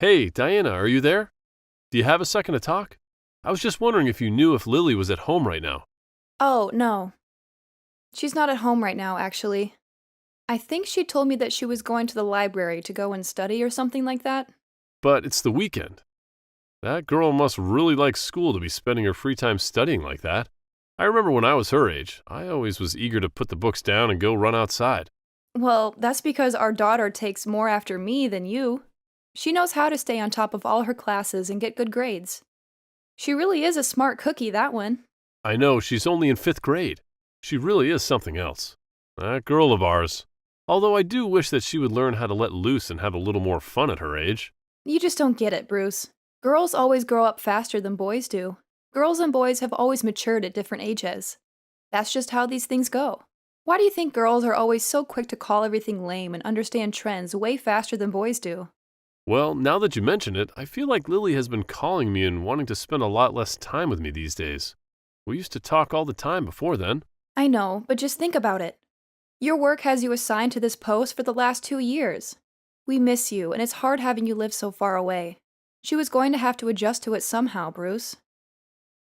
Hey, Diana, are you there? Do you have a second to talk? I was just wondering if you knew if Lily was at home right now. Oh, no. She's not at home right now, actually. I think she told me that she was going to the library to go and study or something like that. But it's the weekend. That girl must really like school to be spending her free time studying like that. I remember when I was her age, I always was eager to put the books down and go run outside. Well, that's because our daughter takes more after me than you. She knows how to stay on top of all her classes and get good grades. She really is a smart cookie, that one. I know she's only in fifth grade. She really is something else. That girl of ours. Although I do wish that she would learn how to let loose and have a little more fun at her age. You just don't get it, Bruce. Girls always grow up faster than boys do. Girls and boys have always matured at different ages. That's just how these things go. Why do you think girls are always so quick to call everything lame and understand trends way faster than boys do? Well, now that you mention it, I feel like Lily has been calling me and wanting to spend a lot less time with me these days. We used to talk all the time before then. I know, but just think about it. Your work has you assigned to this post for the last 2 years. We miss you, and it's hard having you live so far away. She was going to have to adjust to it somehow, Bruce.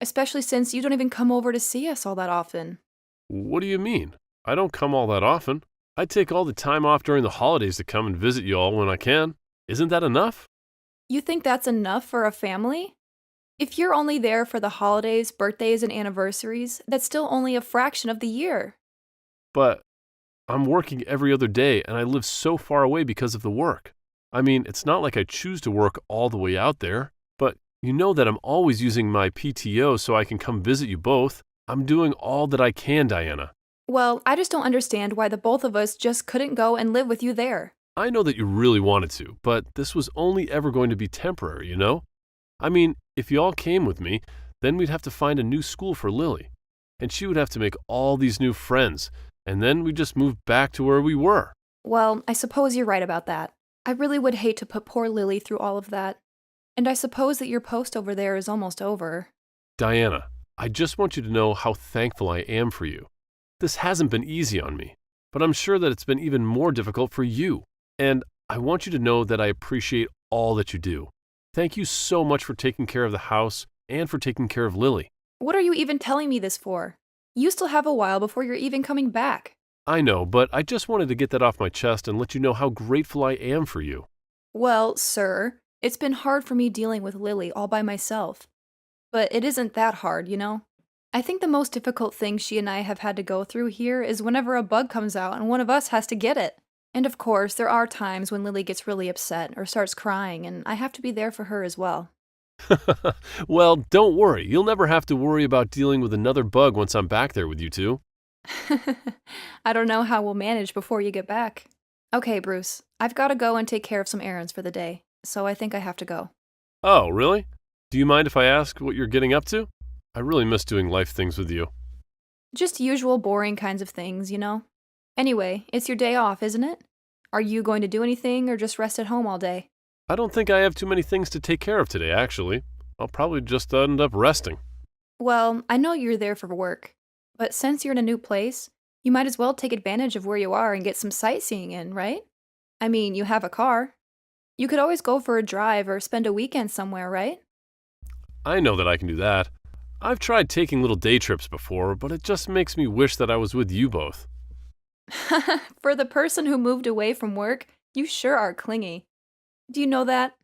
Especially since you don't even come over to see us all that often. What do you mean? I don't come all that often. I take all the time off during the holidays to come and visit you all when I can. Isn't that enough? You think that's enough for a family? If you're only there for the holidays, birthdays, and anniversaries, that's still only a fraction of the year. But I'm working every other day and I live so far away because of the work. I mean, it's not like I choose to work all the way out there, but you know that I'm always using my PTO so I can come visit you both. I'm doing all that I can, Diana. Well, I just don't understand why the both of us just couldn't go and live with you there. I know that you really wanted to, but this was only ever going to be temporary, you know? I mean, if you all came with me, then we'd have to find a new school for Lily. And she would have to make all these new friends, and then we'd just move back to where we were. Well, I suppose you're right about that. I really would hate to put poor Lily through all of that. And I suppose that your post over there is almost over. Diana, I just want you to know how thankful I am for you. This hasn't been easy on me, but I'm sure that it's been even more difficult for you. And I want you to know that I appreciate all that you do. Thank you so much for taking care of the house and for taking care of Lily. What are you even telling me this for? You still have a while before you're even coming back. I know, but I just wanted to get that off my chest and let you know how grateful I am for you. Well, sir, it's been hard for me dealing with Lily all by myself. But it isn't that hard, you know? I think the most difficult thing she and I have had to go through here is whenever a bug comes out and one of us has to get it. And of course, there are times when Lily gets really upset or starts crying, and I have to be there for her as well. Well, don't worry. You'll never have to worry about dealing with another bug once I'm back there with you two. I don't know how we'll manage before you get back. Okay, Bruce, I've got to go and take care of some errands for the day, so I think I have to go. Oh, really? Do you mind if I ask what you're getting up to? I really miss doing life things with you. Just usual boring kinds of things, you know? Anyway, it's your day off, isn't it? Are you going to do anything or just rest at home all day? I don't think I have too many things to take care of today, actually. I'll probably just end up resting. Well, I know you're there for work, but since you're in a new place, you might as well take advantage of where you are and get some sightseeing in, right? I mean, you have a car. You could always go for a drive or spend a weekend somewhere, right? I know that I can do that. I've tried taking little day trips before, but it just makes me wish that I was with you both. For the person who moved away from work, you sure are clingy. Do you know that?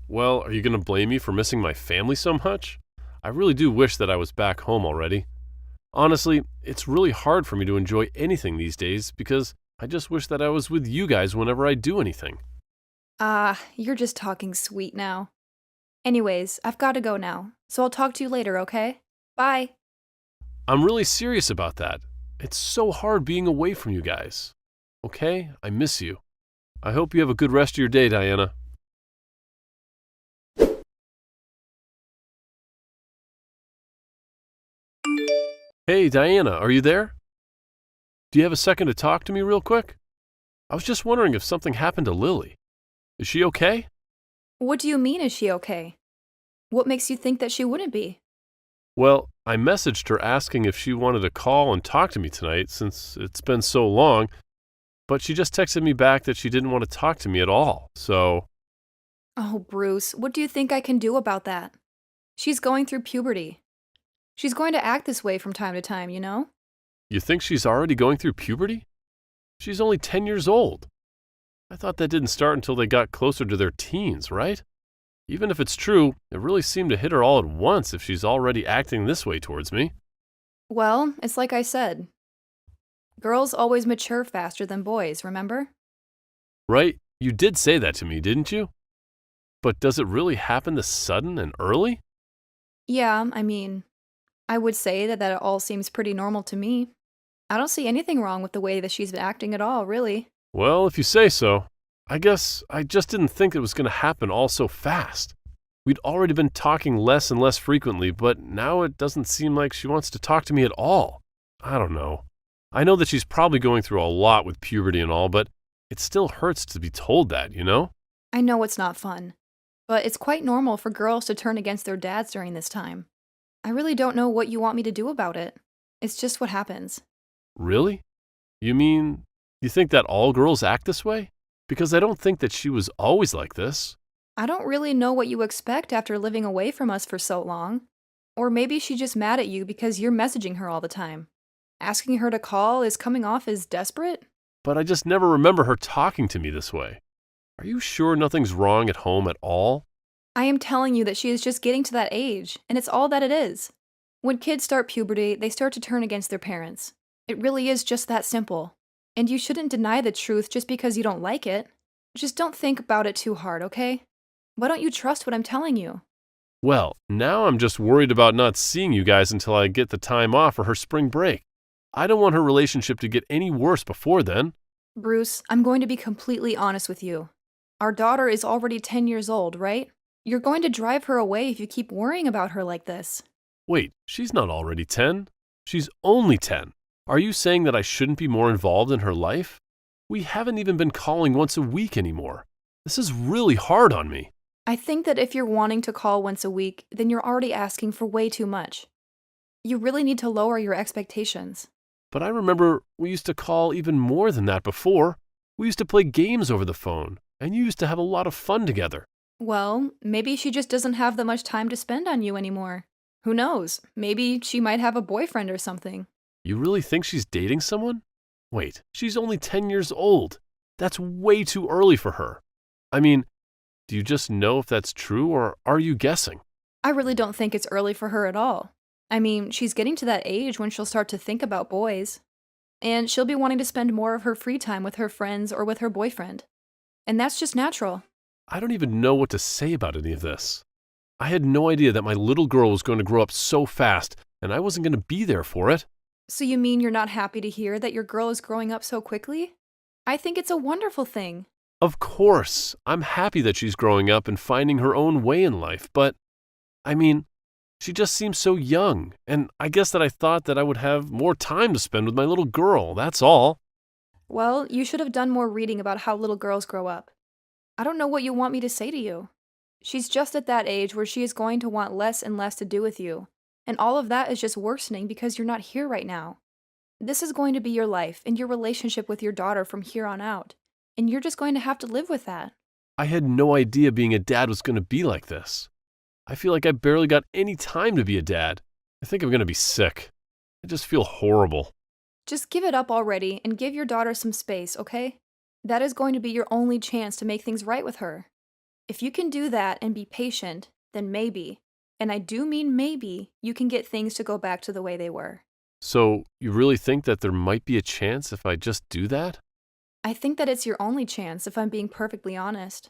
Well, are you going to blame me for missing my family so much? I really do wish that I was back home already. Honestly, it's really hard for me to enjoy anything these days because I just wish that I was with you guys whenever I do anything. Ah, you're just talking sweet now. Anyways, I've got to go now, so I'll talk to you later, okay? Bye. I'm really serious about that. It's so hard being away from you guys. Okay? I miss you. I hope you have a good rest of your day, Diana. Hey, Diana, are you there? Do you have a second to talk to me real quick? I was just wondering if something happened to Lily. Is she okay? What do you mean, is she okay? What makes you think that she wouldn't be? Well, I messaged her asking if she wanted to call and talk to me tonight since it's been so long, but she just texted me back that she didn't want to talk to me at all, so... Oh, Bruce, what do you think I can do about that? She's going through puberty. She's going to act this way from time to time, you know? You think she's already going through puberty? She's only 10 years old. I thought that didn't start until they got closer to their teens, right? Even if it's true, it really seemed to hit her all at once if she's already acting this way towards me. Well, it's like I said. Girls always mature faster than boys, remember? Right? You did say that to me, didn't you? But does it really happen this sudden and early? Yeah, I mean, I would say that it all seems pretty normal to me. I don't see anything wrong with the way that she's been acting at all, really. Well, if you say so. I guess I just didn't think it was going to happen all so fast. We'd already been talking less and less frequently, but now it doesn't seem like she wants to talk to me at all. I don't know. I know that she's probably going through a lot with puberty and all, but it still hurts to be told that, you know? I know it's not fun, but it's quite normal for girls to turn against their dads during this time. I really don't know what you want me to do about it. It's just what happens. Really? You mean, you think that all girls act this way? Because I don't think that she was always like this. I don't really know what you expect after living away from us for so long. Or maybe she's just mad at you because you're messaging her all the time. Asking her to call is coming off as desperate? But I just never remember her talking to me this way. Are you sure nothing's wrong at home at all? I am telling you that she is just getting to that age, and it's all that it is. When kids start puberty, they start to turn against their parents. It really is just that simple. And you shouldn't deny the truth just because you don't like it. Just don't think about it too hard, okay? Why don't you trust what I'm telling you? Well, now I'm just worried about not seeing you guys until I get the time off for her spring break. I don't want her relationship to get any worse before then. Bruce, I'm going to be completely honest with you. Our daughter is already 10 years old, right? You're going to drive her away if you keep worrying about her like this. Wait, she's not already 10. She's only 10. Are you saying that I shouldn't be more involved in her life? We haven't even been calling once a week anymore. This is really hard on me. I think that if you're wanting to call once a week, then you're already asking for way too much. You really need to lower your expectations. But I remember we used to call even more than that before. We used to play games over the phone, and you used to have a lot of fun together. Well, maybe she just doesn't have that much time to spend on you anymore. Who knows? Maybe she might have a boyfriend or something. You really think she's dating someone? Wait, she's only 10 years old. That's way too early for her. I mean, do you just know if that's true, or are you guessing? I really don't think it's early for her at all. I mean, she's getting to that age when she'll start to think about boys. And she'll be wanting to spend more of her free time with her friends or with her boyfriend. And that's just natural. I don't even know what to say about any of this. I had no idea that my little girl was going to grow up so fast, and I wasn't going to be there for it. So you mean you're not happy to hear that your girl is growing up so quickly? I think it's a wonderful thing. Of course, I'm happy that she's growing up and finding her own way in life, but, I mean, she just seems so young, and I guess that I thought that I would have more time to spend with my little girl, that's all. Well, you should have done more reading about how little girls grow up. I don't know what you want me to say to you. She's just at that age where she is going to want less and less to do with you, and all of that is just worsening because you're not here right now. This is going to be your life and your relationship with your daughter from here on out, and you're just going to have to live with that. I had no idea being a dad was going to be like this. I feel like I barely got any time to be a dad. I think I'm going to be sick. I just feel horrible. Just give it up already and give your daughter some space, okay? That is going to be your only chance to make things right with her. If you can do that and be patient, then maybe, and I do mean maybe, you can get things to go back to the way they were. So, you really think that there might be a chance if I just do that? I think that it's your only chance, if I'm being perfectly honest.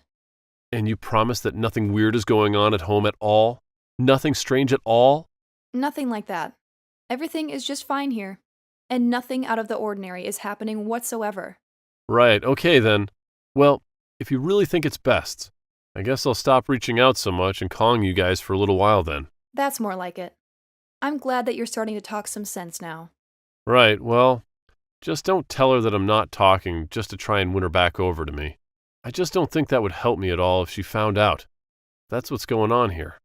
And you promise that nothing weird is going on at home at all? Nothing strange at all? Nothing like that. Everything is just fine here, and nothing out of the ordinary is happening whatsoever. Right, okay then. Well, if you really think it's best, I guess I'll stop reaching out so much and calling you guys for a little while then. That's more like it. I'm glad that you're starting to talk some sense now. Right, well, just don't tell her that I'm not talking just to try and win her back over to me. I just don't think that would help me at all if she found out. That's what's going on here.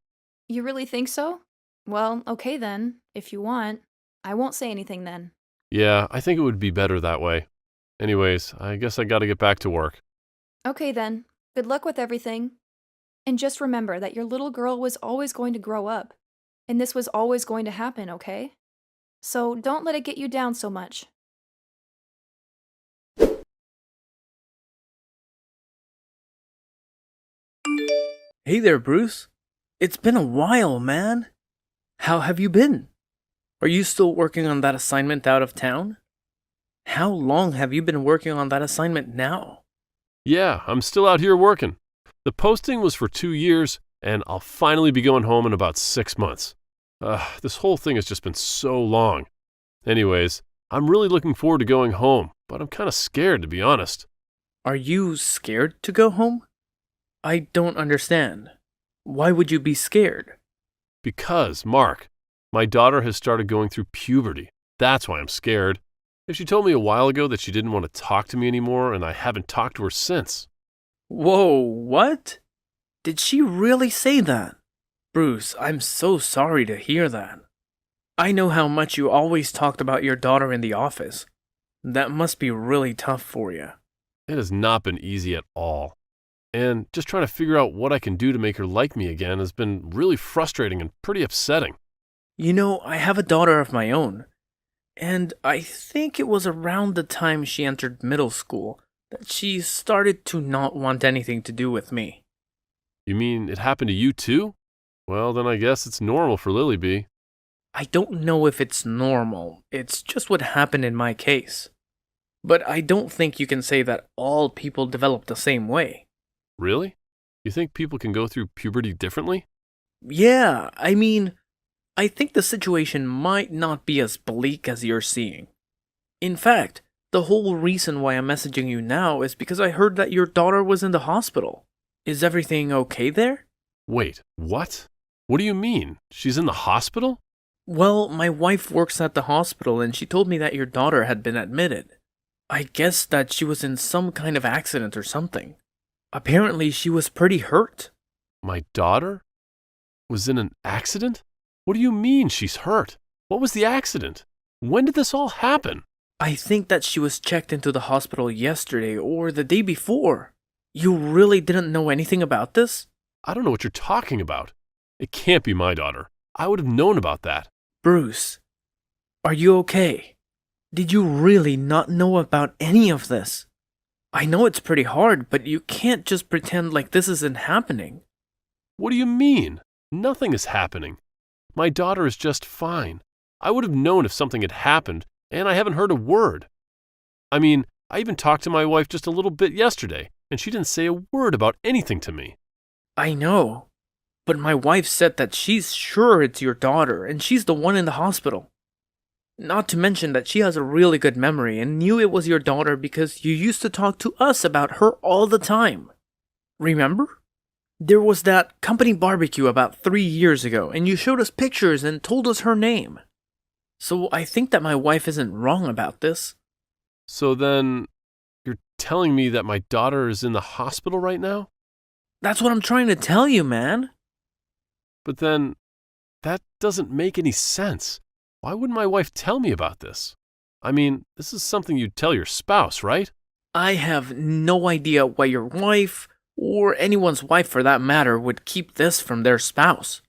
You really think so? Well, okay then, if you want. I won't say anything then. Yeah, I think it would be better that way. Anyways, I guess I gotta get back to work. Okay then. Good luck with everything. And just remember that your little girl was always going to grow up, and this was always going to happen, okay? So don't let it get you down so much. Hey there, Bruce. It's been a while, man. How have you been? Are you still working on that assignment out of town? How long have you been working on that assignment now? Yeah, I'm still out here working. The posting was for 2 years, and I'll finally be going home in about 6 months. This whole thing has just been so long. Anyways, I'm really looking forward to going home, but I'm kind of scared, to be honest. Are you scared to go home? I don't understand. Why would you be scared? Because, Mark, my daughter has started going through puberty. That's why I'm scared. If she told me a while ago that she didn't want to talk to me anymore, and I haven't talked to her since. Whoa, what? Did she really say that? Bruce, I'm so sorry to hear that. I know how much you always talked about your daughter in the office. That must be really tough for you. It has not been easy at all. And just trying to figure out what I can do to make her like me again has been really frustrating and pretty upsetting. You know, I have a daughter of my own, and I think it was around the time she entered middle school that she started to not want anything to do with me. You mean it happened to you too? Well, then I guess it's normal for Lily B. I don't know if it's normal, it's just what happened in my case. But I don't think you can say that all people develop the same way. Really? You think people can go through puberty differently? Yeah, I think the situation might not be as bleak as you're seeing. In fact, the whole reason why I'm messaging you now is because I heard that your daughter was in the hospital. Is everything okay there? Wait, what? What do you mean? She's in the hospital? Well, my wife works at the hospital and she told me that your daughter had been admitted. I guess that she was in some kind of accident or something. Apparently, she was pretty hurt. My daughter? Was in an accident? What do you mean she's hurt? What was the accident? When did this all happen? I think that she was checked into the hospital yesterday or the day before. You really didn't know anything about this? I don't know what you're talking about. It can't be my daughter. I would have known about that. Bruce, are you okay? Did you really not know about any of this? I know it's pretty hard, but you can't just pretend like this isn't happening. What do you mean? Nothing is happening. My daughter is just fine. I would have known if something had happened, and I haven't heard a word. I mean, I even talked to my wife just a little bit yesterday, and she didn't say a word about anything to me. I know, but my wife said that she's sure it's your daughter, and she's the one in the hospital. Not to mention that she has a really good memory and knew it was your daughter because you used to talk to us about her all the time. Remember? There was that company barbecue about 3 years ago, and you showed us pictures and told us her name. So I think that my wife isn't wrong about this. So then, you're telling me that my daughter is in the hospital right now? That's what I'm trying to tell you, man. But then, that doesn't make any sense. Why wouldn't my wife tell me about this? I mean, this is something you'd tell your spouse, right? I have no idea why your wife, or anyone's wife for that matter, would keep this from their spouse.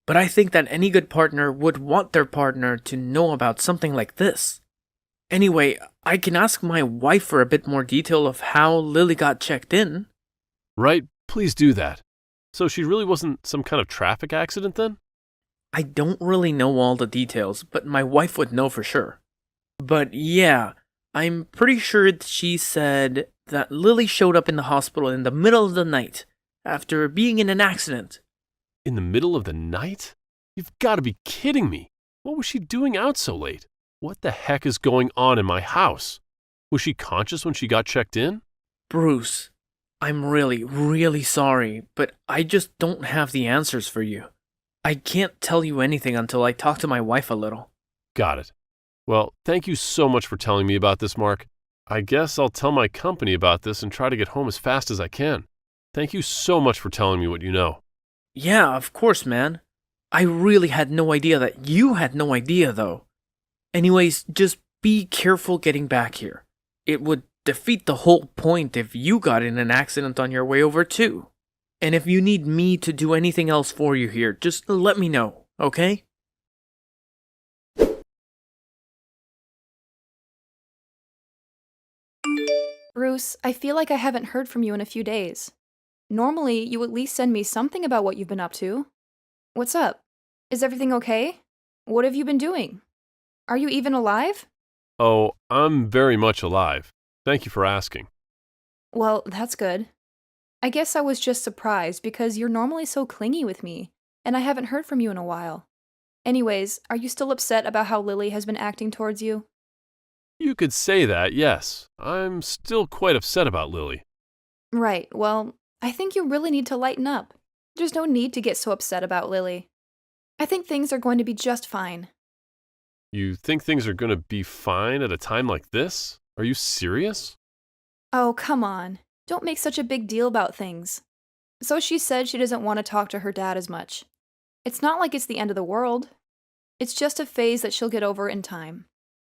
But I think that any good partner would want their partner to know about something like this. Anyway, I can ask my wife for a bit more detail of how Lily got checked in. Right, please do that. So she really wasn't some kind of traffic accident then? I don't really know all the details, but my wife would know for sure. But yeah, I'm pretty sure she said that Lily showed up in the hospital in the middle of the night after being in an accident. In the middle of the night? You've got to be kidding me. What was she doing out so late? What the heck is going on in my house? Was she conscious when she got checked in? Bruce, I'm really, really sorry, but I just don't have the answers for you. I can't tell you anything until I talk to my wife a little. Got it. Well, thank you so much for telling me about this, Mark. I guess I'll tell my company about this and try to get home as fast as I can. Thank you so much for telling me what you know. Yeah, of course, man. I really had no idea that you had no idea, though. Anyways, just be careful getting back here. It would defeat the whole point if you got in an accident on your way over, too. And if you need me to do anything else for you here, just let me know, okay? Bruce, I feel like I haven't heard from you in a few days. Normally, you at least send me something about what you've been up to. What's up? Is everything okay? What have you been doing? Are you even alive? Oh, I'm very much alive. Thank you for asking. Well, that's good. I guess I was just surprised because you're normally so clingy with me, and I haven't heard from you in a while. Anyways, are you still upset about how Lily has been acting towards you? You could say that, yes. I'm still quite upset about Lily. Right, well, I think you really need to lighten up. There's no need to get so upset about Lily. I think things are going to be just fine. You think things are going to be fine at a time like this? Are you serious? Oh, come on. Don't make such a big deal about things. So she said she doesn't want to talk to her dad as much. It's not like it's the end of the world. It's just a phase that she'll get over in time.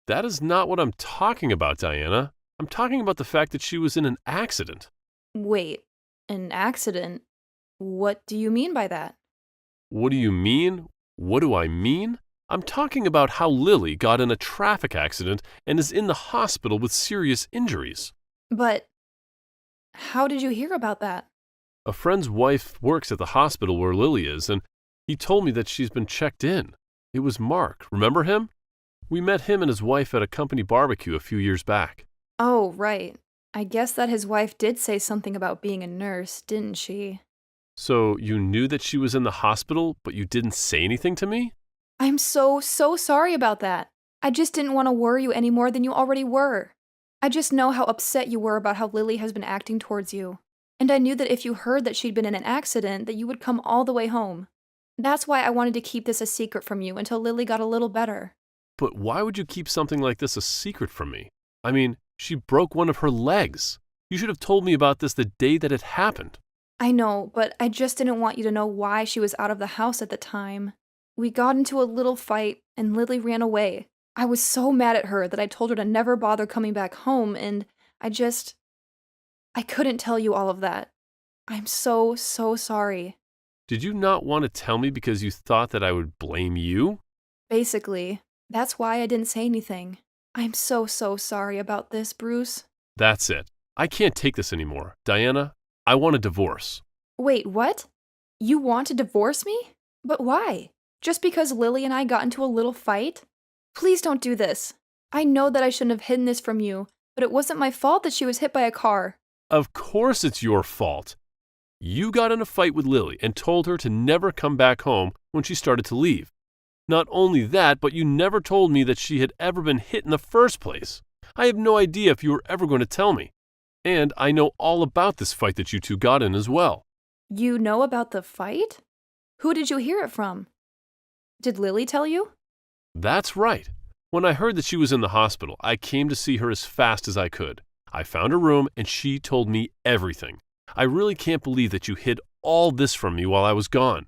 That is not what I'm talking about, Diana. I'm talking about the fact that she was in an accident. Wait, an accident? What do you mean by that? What do you mean? What do I mean? I'm talking about how Lily got in a traffic accident and is in the hospital with serious injuries. But how did you hear about that? A friend's wife works at the hospital where Lily is, and he told me that she's been checked in. It was Mark. Remember him? We met him and his wife at a company barbecue a few years back. Oh, right. I guess that his wife did say something about being a nurse, didn't she? So you knew that she was in the hospital, but you didn't say anything to me? I'm so sorry about that. I just didn't want to worry you any more than you already were. I just know how upset you were about how Lily has been acting towards you. And I knew that if you heard that she'd been in an accident, that you would come all the way home. That's why I wanted to keep this a secret from you until Lily got a little better. But why would you keep something like this a secret from me? I mean, she broke one of her legs. You should have told me about this the day that it happened. I know, but I just didn't want you to know why she was out of the house at the time. We got into a little fight, and Lily ran away. I was so mad at her that I told her to never bother coming back home, and I couldn't tell you all of that. I'm so sorry. Did you not want to tell me because you thought that I would blame you? Basically, that's why I didn't say anything. I'm so sorry about this, Bruce. That's it. I can't take this anymore. Diana, I want a divorce. Wait, what? You want to divorce me? But why? Just because Lily and I got into a little fight? Please don't do this. I know that I shouldn't have hidden this from you, but it wasn't my fault that she was hit by a car. Of course it's your fault. You got in a fight with Lily and told her to never come back home when she started to leave. Not only that, but you never told me that she had ever been hit in the first place. I have no idea if you were ever going to tell me. And I know all about this fight that you two got in as well. You know about the fight? Who did you hear it from? Did Lily tell you? That's right. When I heard that she was in the hospital, I came to see her as fast as I could. I found her room and she told me everything. I really can't believe that you hid all this from me while I was gone.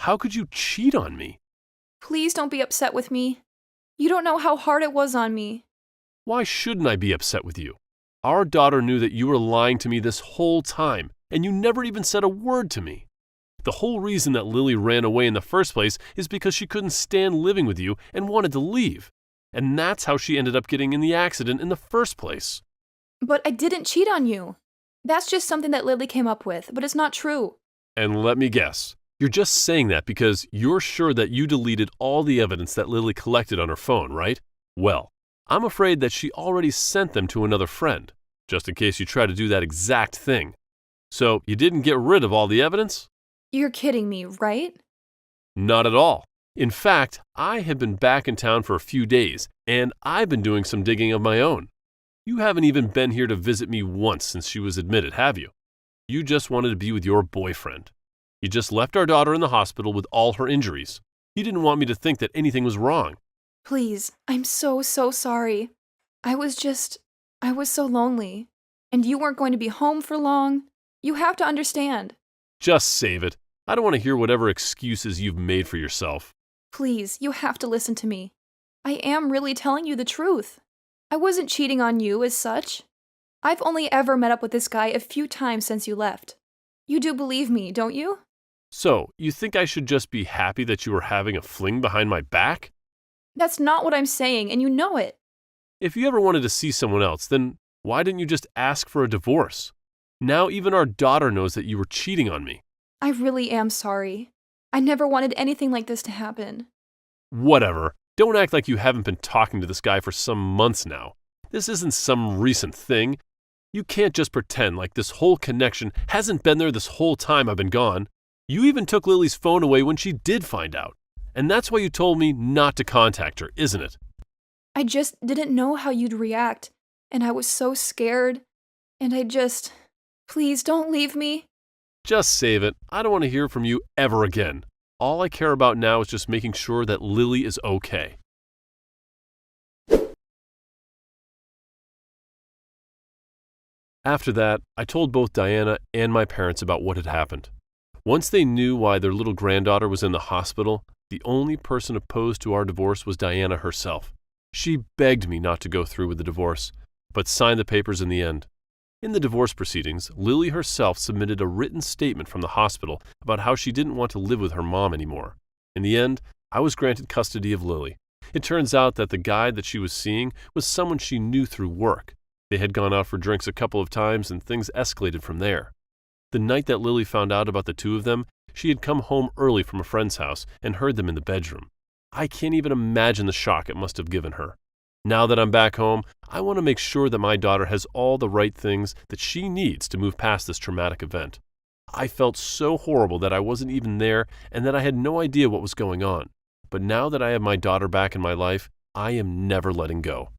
How could you cheat on me? Please don't be upset with me. You don't know how hard it was on me. Why shouldn't I be upset with you? Our daughter knew that you were lying to me this whole time, and you never even said a word to me. The whole reason that Lily ran away in the first place is because she couldn't stand living with you and wanted to leave. And that's how she ended up getting in the accident in the first place. But I didn't cheat on you. That's just something that Lily came up with, but it's not true. And let me guess, you're just saying that because you're sure that you deleted all the evidence that Lily collected on her phone, right? Well, I'm afraid that she already sent them to another friend, just in case you try to do that exact thing. So you didn't get rid of all the evidence? You're kidding me, right? Not at all. In fact, I have been back in town for a few days, and I've been doing some digging of my own. You haven't even been here to visit me once since she was admitted, have you? You just wanted to be with your boyfriend. You just left our daughter in the hospital with all her injuries. You didn't want me to think that anything was wrong. Please, I'm so sorry. I was so lonely. And you weren't going to be home for long. You have to understand. Just save it. I don't want to hear whatever excuses you've made for yourself. Please, you have to listen to me. I am really telling you the truth. I wasn't cheating on you as such. I've only ever met up with this guy a few times since you left. You do believe me, don't you? So, you think I should just be happy that you were having a fling behind my back? That's not what I'm saying, and you know it. If you ever wanted to see someone else, then why didn't you just ask for a divorce? Now even our daughter knows that you were cheating on me. I really am sorry. I never wanted anything like this to happen. Whatever. Don't act like you haven't been talking to this guy for some months now. This isn't some recent thing. You can't just pretend like this whole connection hasn't been there this whole time I've been gone. You even took Lily's phone away when she did find out. And that's why you told me not to contact her, isn't it? I just didn't know how you'd react, and I was so scared, and Please don't leave me. Just save it. I don't want to hear from you ever again. All I care about now is just making sure that Lily is okay. After that, I told both Diana and my parents about what had happened. Once they knew why their little granddaughter was in the hospital, the only person opposed to our divorce was Diana herself. She begged me not to go through with the divorce, but signed the papers in the end. In the divorce proceedings, Lily herself submitted a written statement from the hospital about how she didn't want to live with her mom anymore. In the end, I was granted custody of Lily. It turns out that the guy that she was seeing was someone she knew through work. They had gone out for drinks a couple of times and things escalated from there. The night that Lily found out about the two of them, she had come home early from a friend's house and heard them in the bedroom. I can't even imagine the shock it must have given her. Now that I'm back home, I want to make sure that my daughter has all the right things that she needs to move past this traumatic event. I felt so horrible that I wasn't even there and that I had no idea what was going on. But now that I have my daughter back in my life, I am never letting go.